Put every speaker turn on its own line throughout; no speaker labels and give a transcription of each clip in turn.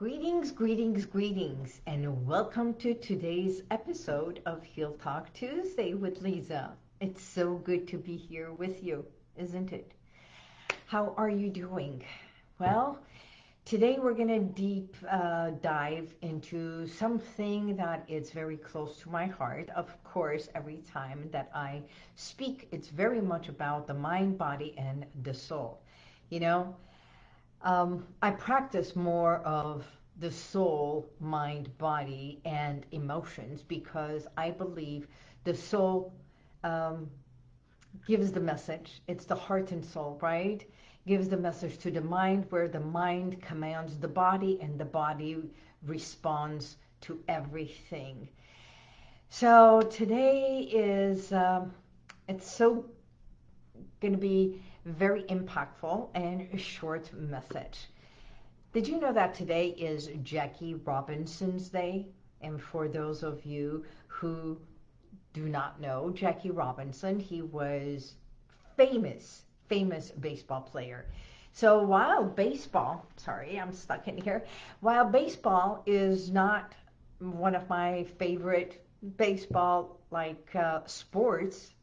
Greetings, greetings, greetings, and welcome to today's episode of Heal Talk Tuesday with Liza. It's so good to be here with you, isn't it? How are you doing? Well, today we're going to deep dive into something that is very close to my heart. Of course, every time that I speak, it's very much about the mind, body, and the soul. You know, I practice more of the soul, mind, body, and emotions because I believe the soul um, gives the message. It's the heart and soul, right? Gives the message to the mind, where the mind commands the body, and the body responds to everything. So today is it's so going to be very impactful and a short message. Did you know that today is Jackie Robinson's Day? And for those of you who do not know Jackie Robinson, he was famous baseball player. So while baseball, sorry, I'm stuck in here. While baseball is not one of my favorite baseball sports,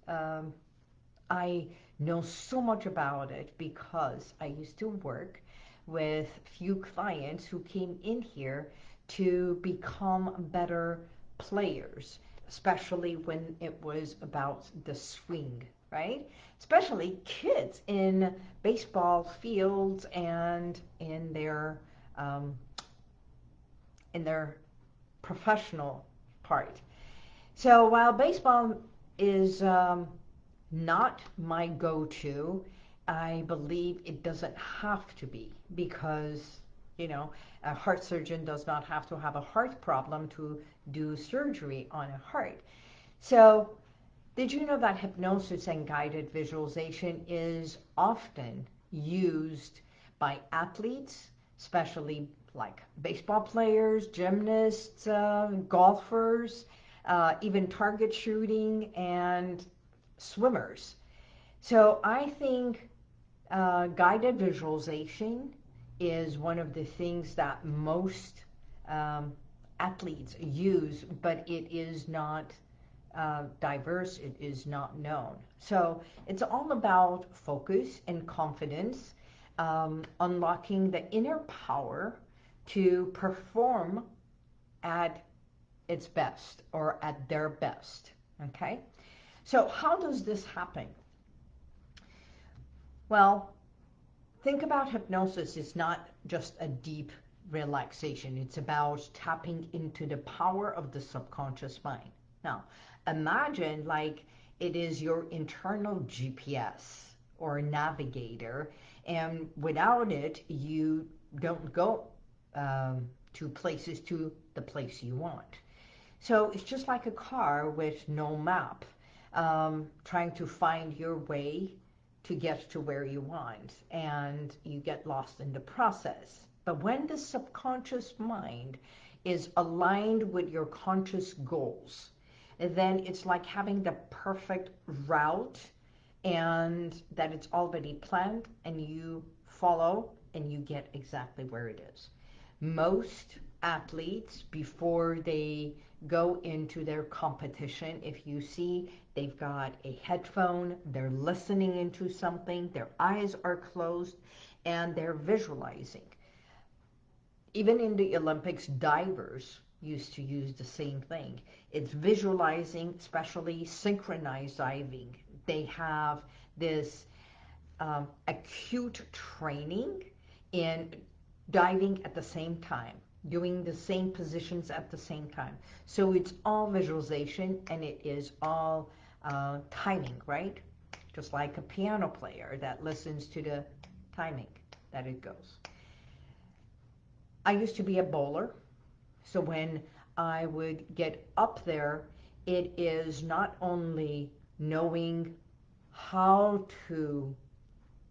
I know so much about it because I used to work with few clients who came in here to become better players, especially when it was about the swing, right? Especially kids in baseball fields and um, in their professional part. So while baseball is not my go-to, I believe it doesn't have to be because, a heart surgeon does not have to have a heart problem to do surgery on a heart. So, did you know that hypnosis and guided visualization is often used by athletes, especially like baseball players, gymnasts, golfers, even target shooting and swimmers? So I think guided visualization is one of the things that most um, athletes use, but it is not diverse, it is not known. So it's all about focus and confidence, unlocking the inner power to perform at its best or at their best. Okay? So, how does this happen? Well, think about hypnosis. It's not just a deep relaxation, it's about tapping into the power of the subconscious mind. Now, imagine like it is your internal GPS or navigator, and without it, you don't go to places to the place you want. So it's just like a car with no map, trying to find your way to get to where you want, and you get lost in the process. But when the subconscious mind is aligned with your conscious goals, then it's like having the perfect route and that it's already planned and you follow and you get exactly where it is. Most athletes, before they go into their competition, if you see, they've got a headphone, they're listening into something, their eyes are closed, and they're visualizing. Even in the Olympics, divers used to use the same thing. It's visualizing, especially synchronized diving. They have this acute training in diving at the same time, doing the same positions at the same time. So it's all visualization and it is all timing, right? Just like a piano player that listens to the timing that it goes. I used to be a bowler, so when I would get up there, it is not only knowing how to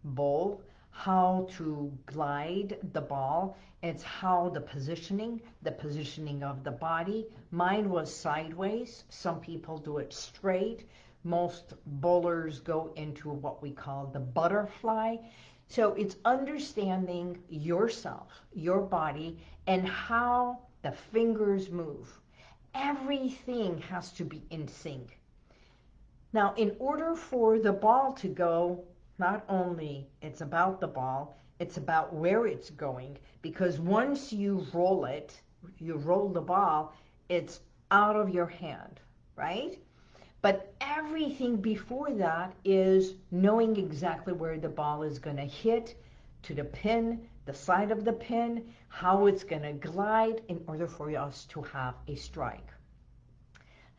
bowl, how to glide the ball. It's how the positioning of the body. Mine was sideways. Some people do it straight. Most bowlers go into what we call the butterfly. So it's understanding yourself, your body, and how the fingers move. Everything has to be in sync. Now, in order for the ball to go, not only it's about the ball, it's about where it's going, because once you roll it, you roll the ball, it's out of your hand, right? But everything before that is knowing exactly where the ball is going to hit, to the pin, the side of the pin, how it's going to glide in order for us to have a strike.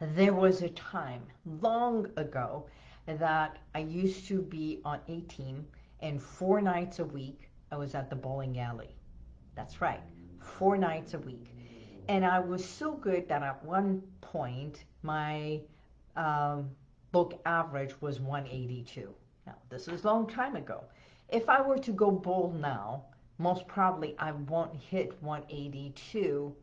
There was a time long ago that I used to be on a team, and 4 nights a week I was at the bowling alley. That's right, 4 nights a week. And I was so good that at one point my um, book average was 182. Now, this is a long time ago. If I were to go bowl now, most probably I won't hit 182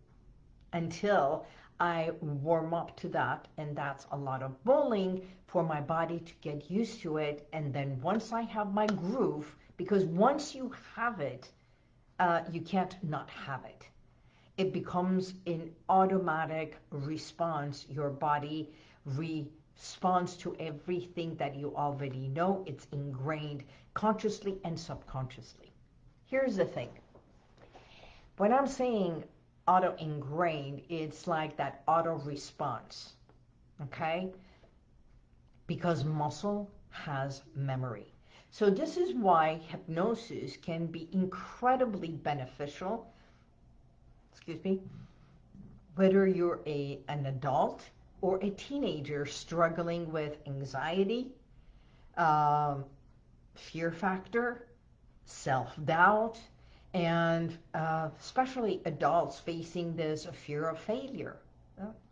until I warm up to that, and that's a lot of bowling for my body to get used to it. And then once I have my groove, because once you have it, you can't not have it. It becomes an automatic response. Your body responds to everything that you already know. It's ingrained consciously and subconsciously. Here's the thing. When I'm saying auto-ingrained, it's like that auto-response, okay? Because muscle has memory. So this is why hypnosis can be incredibly beneficial, excuse me, whether you're an adult or a teenager struggling with anxiety, um, fear factor, self-doubt, and especially adults facing this fear of failure.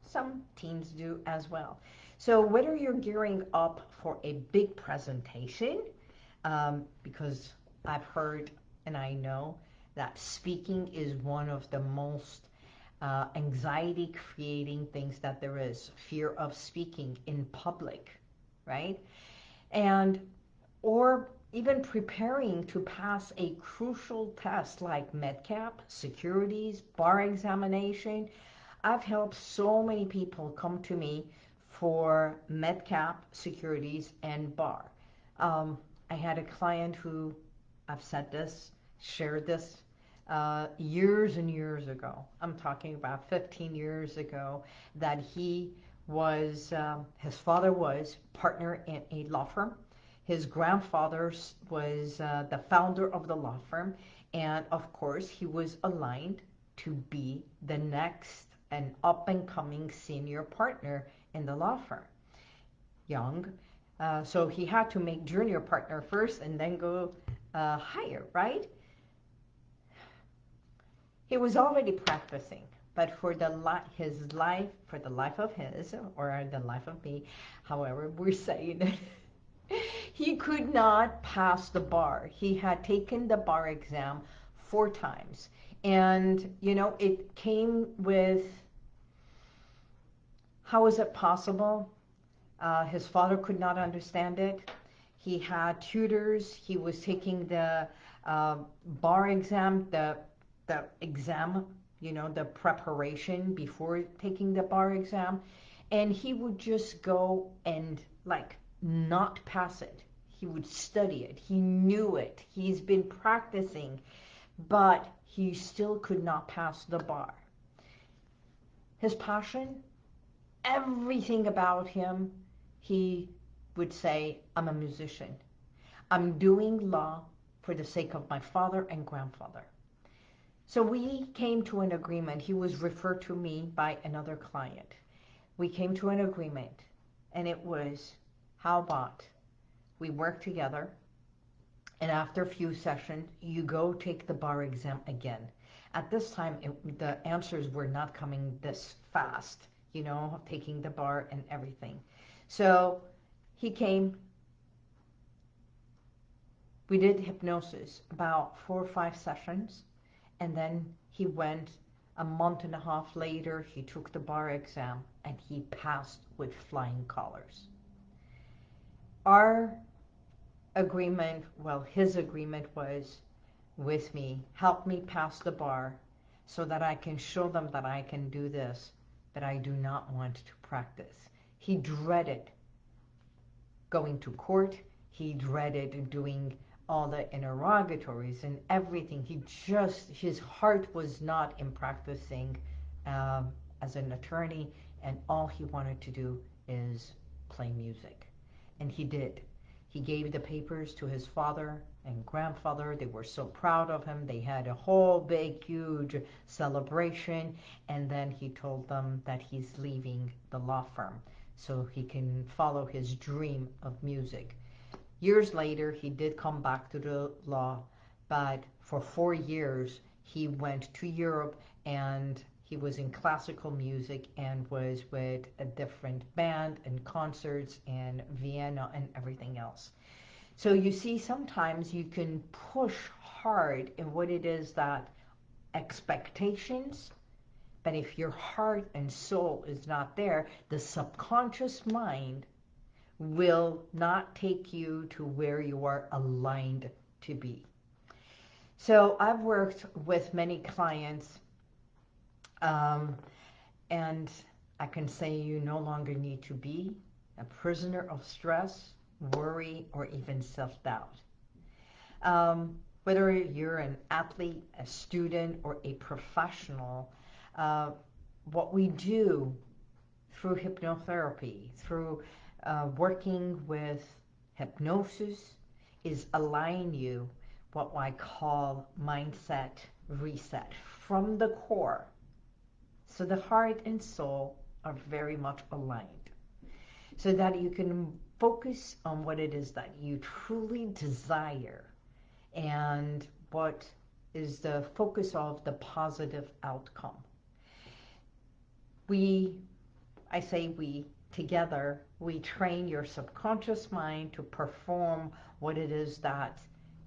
Some teens do as well. So whether you're gearing up for a big presentation, because I've heard and I know that speaking is one of the most anxiety creating things that there is, fear of speaking in public, right? And or even preparing to pass a crucial test like MedCap, securities, bar examination. I've helped so many people come to me for MedCap, securities, and bar. I had a client who, I've said this, shared this years and years ago. I'm talking about 15 years ago, that he was, his father was partner in a law firm. His grandfather was the founder of the law firm, and of course he was aligned to be the next and up-and-coming senior partner in the law firm. Young, so he had to make junior partner first and then go higher, right? He was already practicing, but for his life, for the life of his, or the life of me, however we're saying it, he could not pass the bar. He had taken the bar exam 4 times. And, you know, it came with, how is it possible? His father could not understand it. He had tutors. He was taking the bar exam, the exam, you know, the preparation before taking the bar exam. And he would just go and, like, not pass it. He would study it. He knew it. He's been practicing, but he still could not pass the bar. His passion, everything about him, he would say, I'm a musician. I'm doing law for the sake of my father and grandfather. So we came to an agreement. He was referred to me by another client. We came to an agreement, and it was, how about we work together, and after a few sessions, you go take the bar exam again. At this time, the answers were not coming this fast, you know, taking the bar and everything. So he came, we did hypnosis, about 4 or 5 sessions, and then he went a month and a half later, he took the bar exam, and he passed with flying colors. Our agreement, well, his agreement was with me, help me pass the bar so that I can show them that I can do this, but I do not want to practice. He dreaded going to court. He dreaded doing all the interrogatories and everything. His heart was not in practicing as an attorney, and all he wanted to do is play music. And he did. He gave the papers to his father and grandfather. They were so proud of him. They had a whole big, huge celebration. And then he told them that he's leaving the law firm so he can follow his dream of music. Years later, he did come back to the law, but for 4 years, he went to Europe and he was in classical music and was with a different band and concerts in Vienna and everything else. So you see, sometimes you can push hard in what it is that expectations, but if your heart and soul is not there, the subconscious mind will not take you to where you are aligned to be. So I've worked with many clients, and I can say you no longer need to be a prisoner of stress, worry, or even self-doubt. Whether you're an athlete, a student, or a professional, what we do through hypnotherapy, through working with hypnosis, is align you what I call mindset reset from the core. So the heart and soul are very much aligned so that you can focus on what it is that you truly desire and what is the focus of the positive outcome. I say we, together, we train your subconscious mind to perform what it is that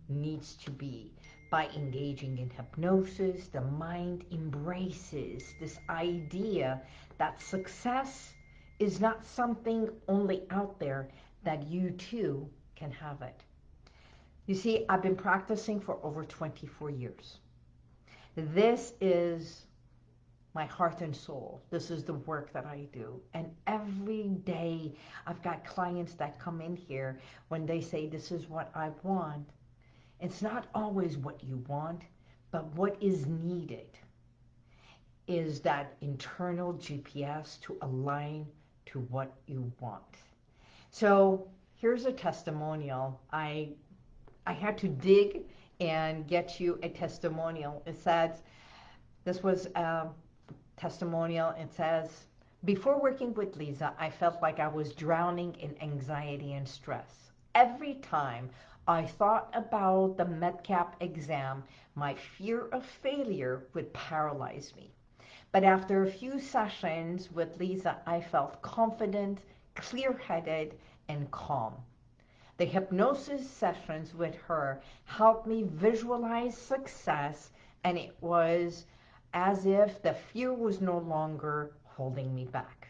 needs to be. By engaging in hypnosis, the mind embraces this idea that success is not something only out there, that you too can have it. You see, I've been practicing for over 24 years. This is my heart and soul. This is the work that I do. And every day I've got clients that come in here when they say, this is what I want. It's not always what you want, but what is needed is that internal GPS to align to what you want. So here's a testimonial. I had to dig and get you a testimonial. It says, this was a testimonial. It says, before working with Liza, I felt like I was drowning in anxiety and stress. Every time I thought about the MedCap exam, my fear of failure would paralyze me. But after a few sessions with Liza, I felt confident, clear-headed, and calm. The hypnosis sessions with her helped me visualize success, and it was as if the fear was no longer holding me back.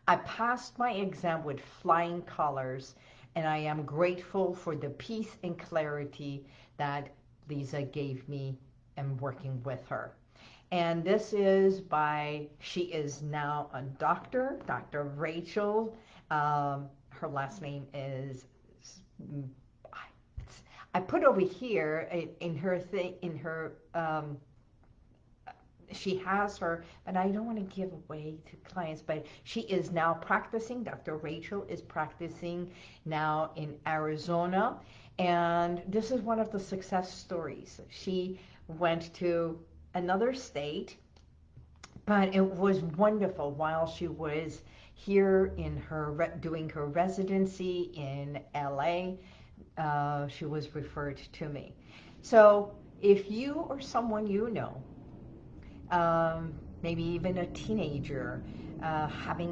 I passed my exam with flying colors, and I am grateful for the peace and clarity that Liza gave me in working with her. And this is she is now a doctor, Dr. Rachel. Her last name is, I put over here in her thing, she has her, but I don't want to give away to clients, but she is now practicing. Dr. Rachel is practicing now in Arizona, and this is one of the success stories. She went to another state, but it was wonderful while she was here in doing her residency in LA. She was referred to me. So if you or someone you know, maybe even a teenager,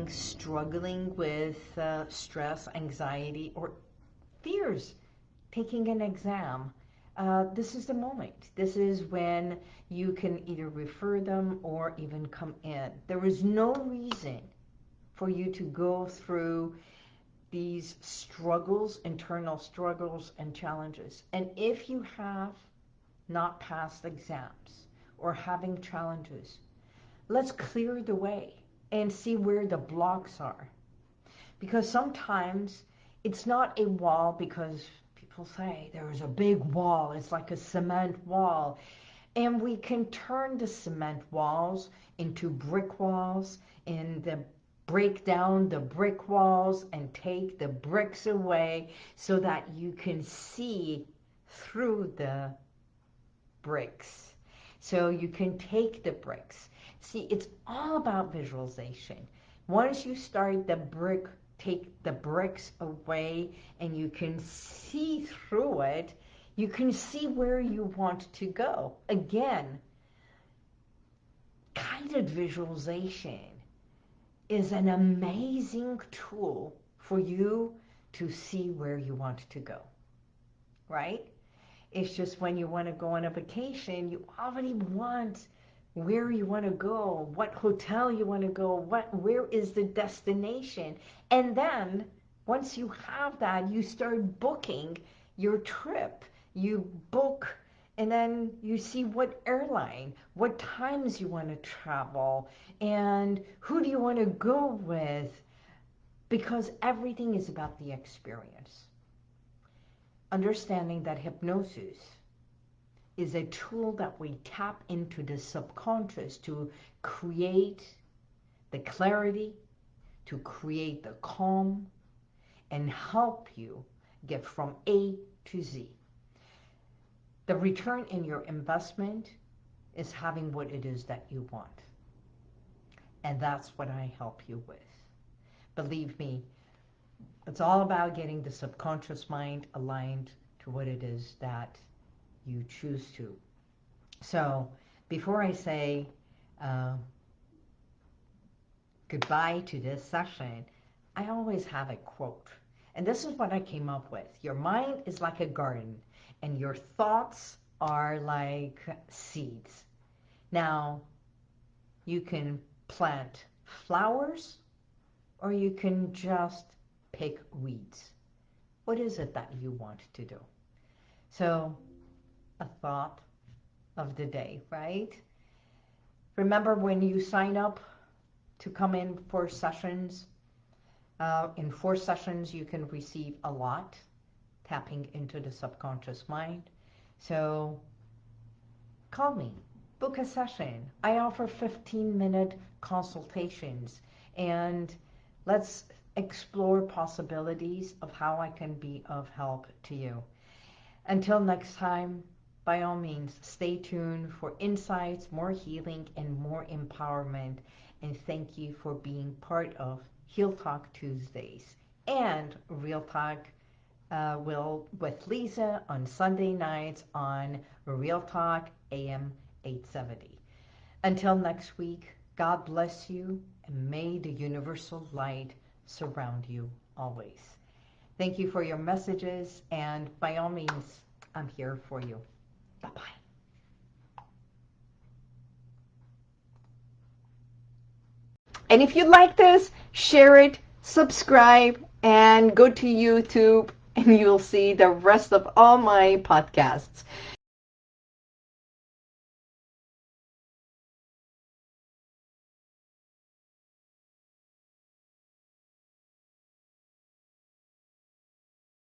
struggling with stress, anxiety, or fears taking an exam, this is the moment. This is when you can either refer them or even come in. There is no reason for you to go through these struggles, internal struggles and challenges. And if you have not passed exams or having challenges, let's clear the way and see where the blocks are. Because sometimes it's not a wall, because people say there's a big wall, it's like a cement wall. And we can turn the cement walls into brick walls, and break down the brick walls and take the bricks away so that you can see through the bricks. So you can take the bricks. See, it's all about visualization. Once you start take the bricks away and you can see through it, you can see where you want to go. Again, guided visualization is an amazing tool for you to see where you want to go, right? It's just when you want to go on a vacation, you already want where you want to go, what hotel you want to go, where is the destination. And then once you have that, you start booking your trip. You book, and then you see what airline, what times you want to travel, and who do you want to go with, because everything is about the experience. Understanding that hypnosis is a tool that we tap into the subconscious to create the clarity, to create the calm, and help you get from A to Z. The return in your investment is having what it is that you want. And that's what I help you with. Believe me, it's all about getting the subconscious mind aligned to what it is that you choose to. So before I say goodbye to this session, I always have a quote. And this is what I came up with. Your mind is like a garden, and your thoughts are like seeds. Now, you can plant flowers, or you can just pick weeds. What is it that you want to do? So, a thought of the day, right? Remember, when you sign up to come in for sessions, in 4 sessions you can receive a lot, tapping into the subconscious mind. So call me, book a session. I offer 15-minute consultations, and let's explore possibilities of how I can be of help to you. Until next time, by all means, stay tuned for insights, more healing, and more empowerment. And thank you for being part of Heal Talk Tuesdays and Real Talk with Liza on Sunday nights on Real Talk AM 870. Until next week, God bless you, and may the universal light surround you always. Thank you for your messages, and by all means, I'm here for you. Bye-bye. And if you like this, share it, subscribe, and go to YouTube, and you'll see the rest of all my podcasts.